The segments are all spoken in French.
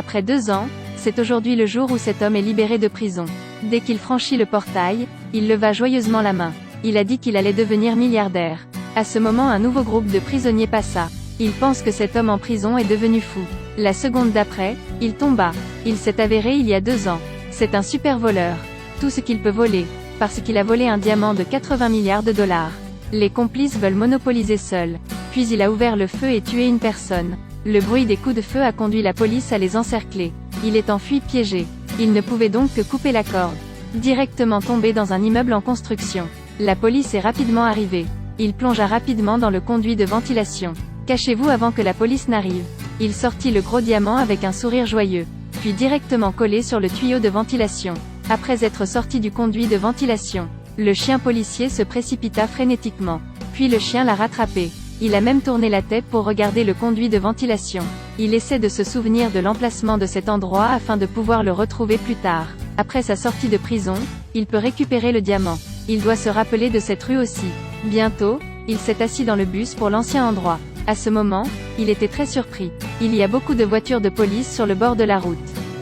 Après 2 ans, c'est aujourd'hui le jour où cet homme est libéré de prison. Dès qu'il franchit le portail, il leva joyeusement la main. Il a dit qu'il allait devenir milliardaire. À ce moment, un nouveau groupe de prisonniers passa. Il pense que cet homme en prison est devenu fou. La seconde d'après, il tomba. Il s'est avéré il y a 2 ans. C'est un super voleur. Tout ce qu'il peut voler. Parce qu'il a volé un diamant de 80 milliards de dollars. Les complices veulent monopoliser seuls. Puis il a ouvert le feu et tué une personne. Le bruit des coups de feu a conduit la police à les encercler. Il est enfui piégé. Il ne pouvait donc que couper la corde. Directement tombé dans un immeuble en construction. La police est rapidement arrivée. Il plongea rapidement dans le conduit de ventilation. Cachez-vous avant que la police n'arrive. Il sortit le gros diamant avec un sourire joyeux. Puis directement collé sur le tuyau de ventilation. Après être sorti du conduit de ventilation, le chien policier se précipita frénétiquement. Puis le chien l'a rattrapé. Il a même tourné la tête pour regarder le conduit de ventilation. Il essaie de se souvenir de l'emplacement de cet endroit afin de pouvoir le retrouver plus tard. Après sa sortie de prison, il peut récupérer le diamant. Il doit se rappeler de cette rue aussi. Bientôt, il s'est assis dans le bus pour l'ancien endroit. À ce moment, il était très surpris. Il y a beaucoup de voitures de police sur le bord de la route.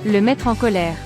Le mettre en colère.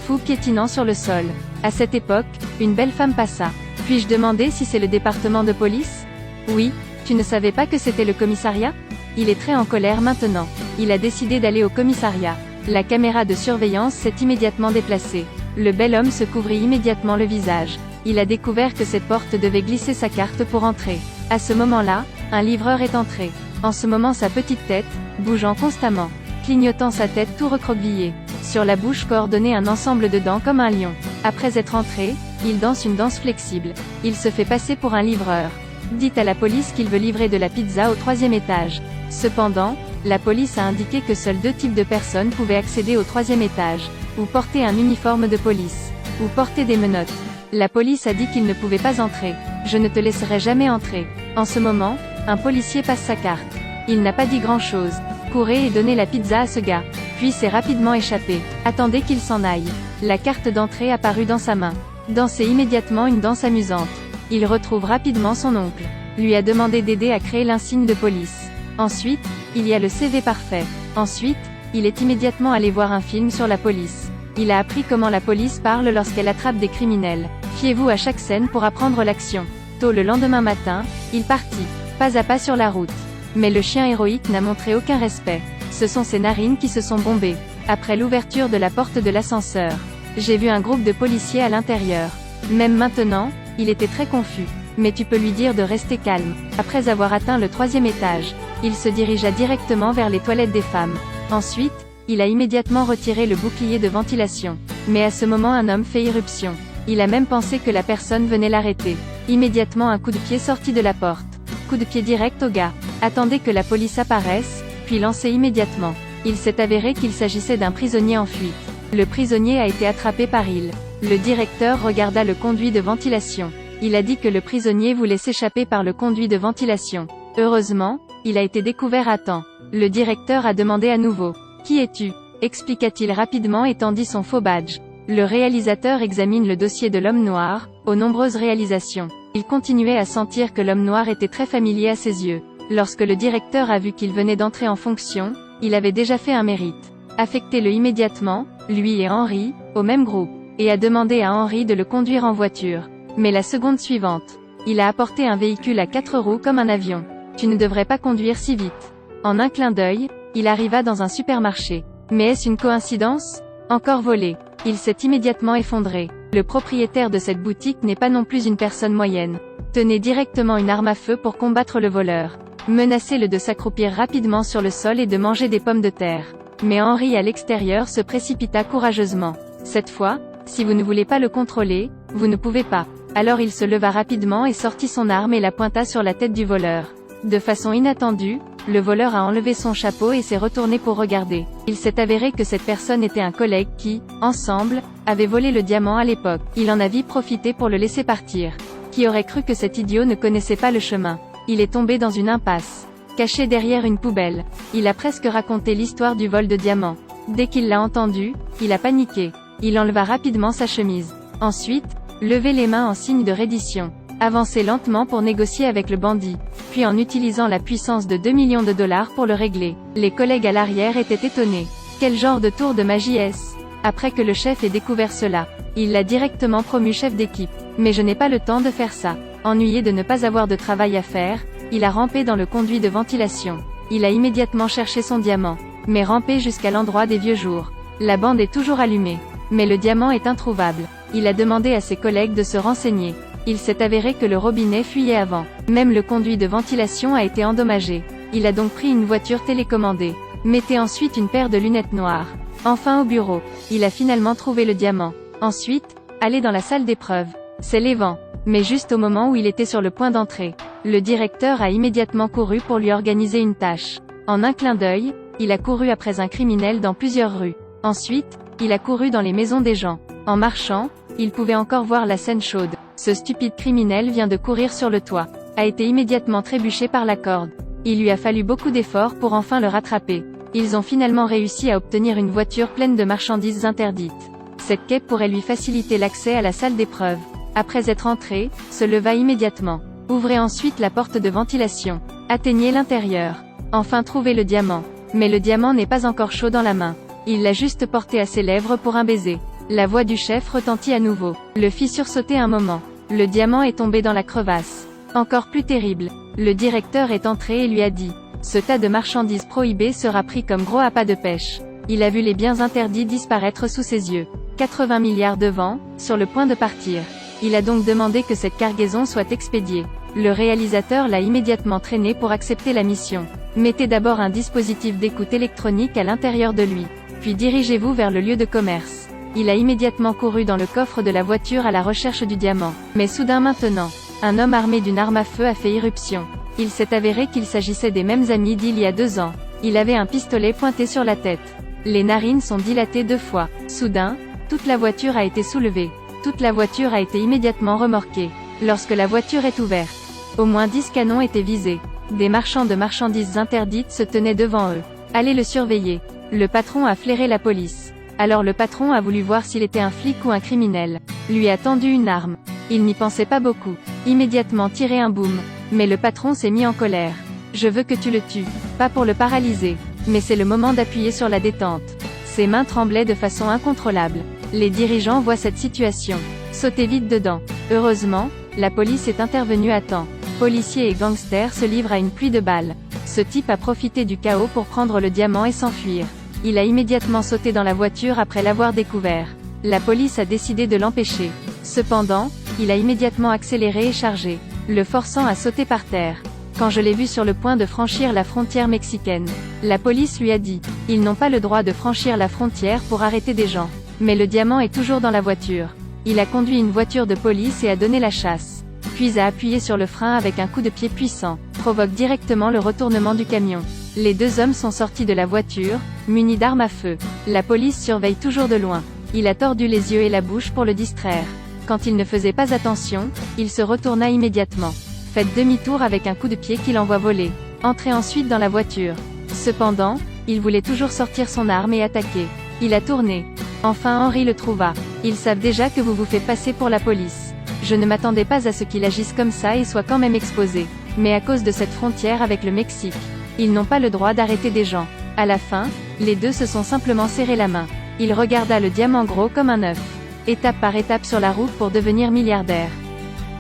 Fou piétinant sur le sol. À cette époque, une belle femme passa. Puis-je demander si c'est le département de police? Oui. Tu ne savais pas que c'était le commissariat? Il est très en colère maintenant. Il a décidé d'aller au commissariat. La caméra de surveillance s'est immédiatement déplacée. Le bel homme se couvrit immédiatement le visage. Il a découvert que cette porte devait glisser sa carte pour entrer. À ce moment-là, un livreur est entré. En ce moment sa petite tête, bougeant constamment, clignotant sa tête tout recroquevillée. Sur la bouche coordonnée un ensemble de dents comme un lion. Après être entré, il danse une danse flexible. Il se fait passer pour un livreur. Dites à la police qu'il veut livrer de la pizza au 3e étage. Cependant, la police a indiqué que seuls 2 types de personnes pouvaient accéder au 3e étage, ou porter un uniforme de police, ou porter des menottes. La police a dit qu'il ne pouvait pas entrer. Je ne te laisserai jamais entrer. En ce moment, un policier passe sa carte. Il n'a pas dit grand-chose. Courez et donnez la pizza à ce gars. Puis s'est rapidement échappé. Attendez qu'il s'en aille. La carte d'entrée apparut dans sa main. Dansez immédiatement une danse amusante. Il retrouve rapidement son oncle. Lui a demandé d'aider à créer l'insigne de police. Ensuite, il y a le CV parfait. Ensuite, il est immédiatement allé voir un film sur la police. Il a appris comment la police parle lorsqu'elle attrape des criminels. Fiez-vous à chaque scène pour apprendre l'action. Tôt le lendemain matin, il partit, pas à pas sur la route. Mais le chien héroïque n'a montré aucun respect. Ce sont ses narines qui se sont bombées. Après l'ouverture de la porte de l'ascenseur, j'ai vu un groupe de policiers à l'intérieur. Même maintenant, il était très confus. Mais tu peux lui dire de rester calme. Après avoir atteint le 3e étage, il se dirigea directement vers les toilettes des femmes. Ensuite, il a immédiatement retiré le bouclier de ventilation. Mais à ce moment un homme fait irruption. Il a même pensé que la personne venait l'arrêter. Immédiatement un coup de pied sortit de la porte. Coup de pied direct au gars. Attendez que la police apparaisse, puis lancez immédiatement. Il s'est avéré qu'il s'agissait d'un prisonnier en fuite. Le prisonnier a été attrapé par il. Le directeur regarda le conduit de ventilation. Il a dit que le prisonnier voulait s'échapper par le conduit de ventilation. Heureusement, il a été découvert à temps. Le directeur a demandé à nouveau. « Qui es-tu » expliqua-t-il rapidement et tendit son faux badge. Le réalisateur examine le dossier de l'homme noir, aux nombreuses réalisations. Il continuait à sentir que l'homme noir était très familier à ses yeux. Lorsque le directeur a vu qu'il venait d'entrer en fonction, il avait déjà fait un mérite. Affectez-le immédiatement, lui et Henry, au même groupe, et a demandé à Henry de le conduire en voiture. Mais la seconde suivante, il a apporté un véhicule à 4 roues comme un avion. Tu ne devrais pas conduire si vite. En un clin d'œil, il arriva dans un supermarché. Mais est-ce une coïncidence? Encore volé. Il s'est immédiatement effondré. Le propriétaire de cette boutique n'est pas non plus une personne moyenne. Tenez directement une arme à feu pour combattre le voleur. Menacez-le de s'accroupir rapidement sur le sol et de manger des pommes de terre. Mais Henry à l'extérieur se précipita courageusement. Cette fois, si vous ne voulez pas le contrôler, vous ne pouvez pas. Alors il se leva rapidement et sortit son arme et la pointa sur la tête du voleur. De façon inattendue, le voleur a enlevé son chapeau et s'est retourné pour regarder. Il s'est avéré que cette personne était un collègue qui, ensemble, avait volé le diamant à l'époque. Il en a vite profité pour le laisser partir. Qui aurait cru que cet idiot ne connaissait pas le chemin? Il est tombé dans une impasse. Caché derrière une poubelle. Il a presque raconté l'histoire du vol de diamants. Dès qu'il l'a entendu, il a paniqué. Il enleva rapidement sa chemise. Ensuite, levez les mains en signe de reddition. Avancez lentement pour négocier avec le bandit. Puis en utilisant la puissance de 2 millions de dollars pour le régler. Les collègues à l'arrière étaient étonnés. Quel genre de tour de magie est-ce? Après que le chef ait découvert cela, il l'a directement promu chef d'équipe. Mais je n'ai pas le temps de faire ça. Ennuyé de ne pas avoir de travail à faire, il a rampé dans le conduit de ventilation. Il a immédiatement cherché son diamant, mais rampé jusqu'à l'endroit des vieux jours. La bande est toujours allumée, mais le diamant est introuvable. Il a demandé à ses collègues de se renseigner. Il s'est avéré que le robinet fuyait avant. Même le conduit de ventilation a été endommagé. Il a donc pris une voiture télécommandée. Mettez ensuite une paire de lunettes noires. Enfin au bureau, il a finalement trouvé le diamant. Ensuite, allez dans la salle d'épreuve. C'est l'évent. Mais juste au moment où il était sur le point d'entrer, le directeur a immédiatement couru pour lui organiser une tâche. En un clin d'œil, il a couru après un criminel dans plusieurs rues. Ensuite, il a couru dans les maisons des gens. En marchant, il pouvait encore voir la scène chaude. Ce stupide criminel vient de courir sur le toit, a été immédiatement trébuché par la corde. Il lui a fallu beaucoup d'efforts pour enfin le rattraper. Ils ont finalement réussi à obtenir une voiture pleine de marchandises interdites. Cette quête pourrait lui faciliter l'accès à la salle d'épreuve. Après être entré, se leva immédiatement. Ouvrez ensuite la porte de ventilation. Atteignez l'intérieur. Enfin trouvez le diamant. Mais le diamant n'est pas encore chaud dans la main. Il l'a juste porté à ses lèvres pour un baiser. La voix du chef retentit à nouveau. Le fit sursauter un moment. Le diamant est tombé dans la crevasse. Encore plus terrible. Le directeur est entré et lui a dit: ce tas de marchandises prohibées sera pris comme gros appât de pêche. Il a vu les biens interdits disparaître sous ses yeux. 80 milliards de vents, sur le point de partir. Il a donc demandé que cette cargaison soit expédiée. Le réalisateur l'a immédiatement traîné pour accepter la mission. Mettez d'abord un dispositif d'écoute électronique à l'intérieur de lui. Puis dirigez-vous vers le lieu de commerce. Il a immédiatement couru dans le coffre de la voiture à la recherche du diamant. Mais soudain maintenant, un homme armé d'une arme à feu a fait irruption. Il s'est avéré qu'il s'agissait des mêmes amis d'il y a 2 ans. Il avait un pistolet pointé sur la tête. Les narines sont dilatées 2 fois. Soudain, toute la voiture a été soulevée. Toute la voiture a été immédiatement remorquée. Lorsque la voiture est ouverte, au moins 10 canons étaient visés. Des marchands de marchandises interdites se tenaient devant eux. Allez le surveiller. Le patron a flairé la police. Alors le patron a voulu voir s'il était un flic ou un criminel. Lui a tendu une arme. Il n'y pensait pas beaucoup. Immédiatement tiré un boum. Mais le patron s'est mis en colère. Je veux que tu le tues. Pas pour le paralyser. Mais c'est le moment d'appuyer sur la détente. Ses mains tremblaient de façon incontrôlable. Les dirigeants voient cette situation. Sautez vite dedans. Heureusement, la police est intervenue à temps. Policiers et gangsters se livrent à une pluie de balles. Ce type a profité du chaos pour prendre le diamant et s'enfuir. Il a immédiatement sauté dans la voiture après l'avoir découvert. La police a décidé de l'empêcher. Cependant, il a immédiatement accéléré et chargé, le forçant à sauter par terre. Quand je l'ai vu sur le point de franchir la frontière mexicaine, la police lui a dit: ils n'ont pas le droit de franchir la frontière pour arrêter des gens. Mais le diamant est toujours dans la voiture. Il a conduit une voiture de police et a donné la chasse. Puis a appuyé sur le frein avec un coup de pied puissant, provoque directement le retournement du camion. Les 2 hommes sont sortis de la voiture, munis d'armes à feu. La police surveille toujours de loin. Il a tordu les yeux et la bouche pour le distraire. Quand il ne faisait pas attention, il se retourna immédiatement. Faites demi-tour avec un coup de pied qui l'envoie voler. Entrez ensuite dans la voiture. Cependant, il voulait toujours sortir son arme et attaquer. Il a tourné. Enfin Henry le trouva. Ils savent déjà que vous vous faites passer pour la police. Je ne m'attendais pas à ce qu'il agisse comme ça et soit quand même exposé. Mais à cause de cette frontière avec le Mexique, ils n'ont pas le droit d'arrêter des gens. À la fin, les 2 se sont simplement serré la main. Il regarda le diamant gros comme un œuf. Étape par étape sur la route pour devenir milliardaire.